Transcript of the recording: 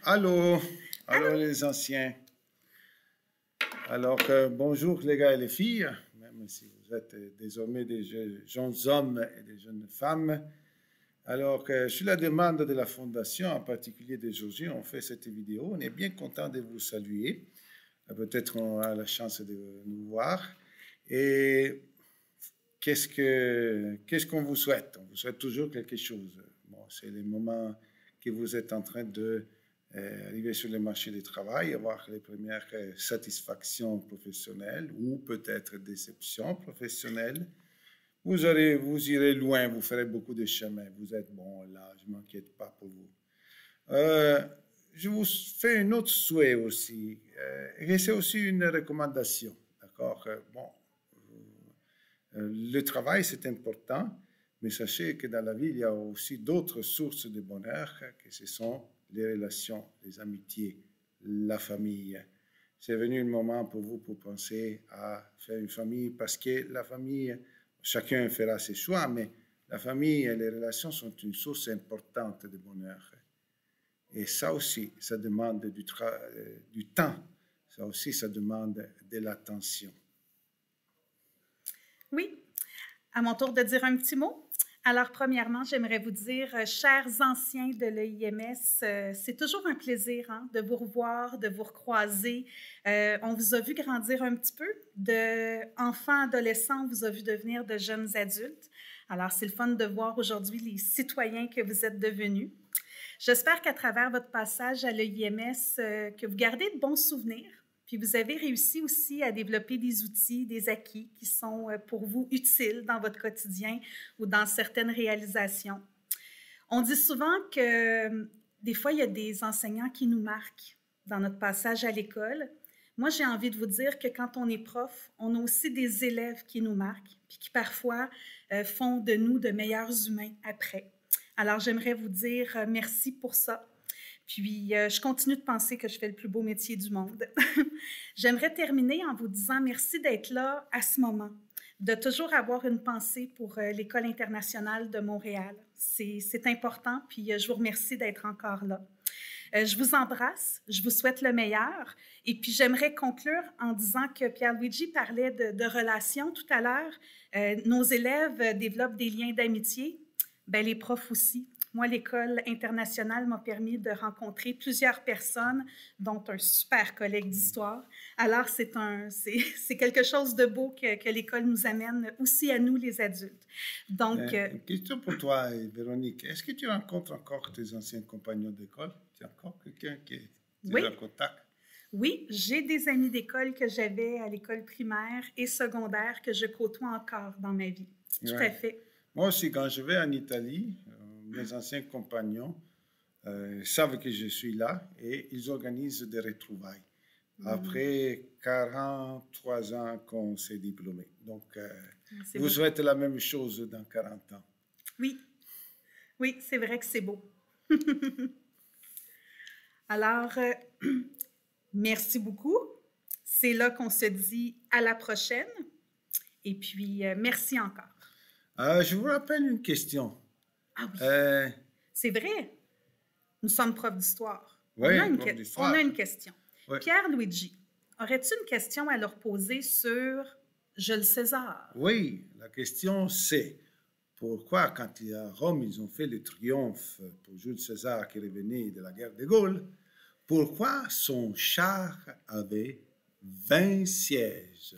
Allô, allô les anciens. Alors, bonjour les gars et les filles, même si vous êtes désormais des jeunes hommes et des jeunes femmes. Alors, sur la demande de la Fondation, en particulier de Georgie, on fait cette vidéo. On est bien content de vous saluer. Peut-être on a la chance de nous voir. Et qu'est-ce qu'on vous souhaite? On vous souhaite toujours quelque chose. Bon, c'est le moment que vous êtes en train de arriver sur le marché du travail, avoir les premières satisfactions professionnelles ou peut-être déceptions professionnelles. Vous irez loin, vous ferez beaucoup de chemin. Vous êtes bon là, je ne m'inquiète pas pour vous. Je vous fais un autre souhait aussi. Et c'est aussi une recommandation. D'accord? Bon, le travail, c'est important, mais sachez que dans la vie, il y a aussi d'autres sources de bonheur, que ce sont les relations, les amitiés, la famille. C'est venu le moment pour vous pour penser à faire une famille, parce que la famille, chacun fera ses choix, mais la famille et les relations sont une source importante de bonheur. Et ça aussi, ça demande du temps. Ça aussi, ça demande de l'attention. Oui, à mon tour de dire un petit mot. Alors, premièrement, j'aimerais vous dire, chers anciens de l'EIMS, c'est toujours un plaisir de vous revoir, de vous recroiser. On vous a vu grandir un petit peu. D'enfants, adolescents, on vous a vu devenir de jeunes adultes. Alors, c'est le fun de voir aujourd'hui les citoyens que vous êtes devenus. J'espère qu'à travers votre passage à l'EIMS, que vous gardez de bons souvenirs. Puis vous avez réussi aussi à développer des outils, des acquis qui sont pour vous utiles dans votre quotidien ou dans certaines réalisations. On dit souvent que des fois, il y a des enseignants qui nous marquent dans notre passage à l'école. Moi, j'ai envie de vous dire que quand on est prof, on a aussi des élèves qui nous marquent, puis qui parfois font de nous de meilleurs humains après. Alors, j'aimerais vous dire merci pour ça. Puis, je continue de penser que je fais le plus beau métier du monde. J'aimerais terminer en vous disant merci d'être là à ce moment, de toujours avoir une pensée pour l'École internationale de Montréal. C'est important, puis je vous remercie d'être encore là. Je vous embrasse, je vous souhaite le meilleur. Et puis, j'aimerais conclure en disant que Pierluigi parlait de relations tout à l'heure. Nos élèves développent des liens d'amitié. Bien, les profs aussi. Moi, l'École internationale m'a permis de rencontrer plusieurs personnes, dont un super collègue d'histoire. Alors, c'est quelque chose de beau que l'École nous amène aussi à nous, les adultes. Donc, une question pour toi, Véronique. Est-ce que tu rencontres encore tes anciens compagnons d'école? Tu as encore quelqu'un qui est en contact? Oui, j'ai des amis d'école que j'avais à l'école primaire et secondaire que je côtoie encore dans ma vie. Tout à fait. Moi aussi, quand je vais en Italie, mes anciens compagnons savent que je suis là et ils organisent des retrouvailles. Après 43 ans qu'on s'est diplômé. Donc, vous souhaitez la même chose dans 40 ans. Oui, oui, c'est vrai que c'est beau. Alors, merci beaucoup. C'est là qu'on se dit à la prochaine. Et puis, merci encore. Je vous rappelle une question. Ah oui, c'est vrai. Nous sommes profs d'histoire. Oui, on a une question. Oui. Pierluigi, aurais-tu une question à leur poser sur Jules César? Oui, la question c'est pourquoi quand à Rome, ils ont fait le triomphe pour Jules César qui revenait de la guerre de Gaulle, pourquoi son char avait 20 sièges?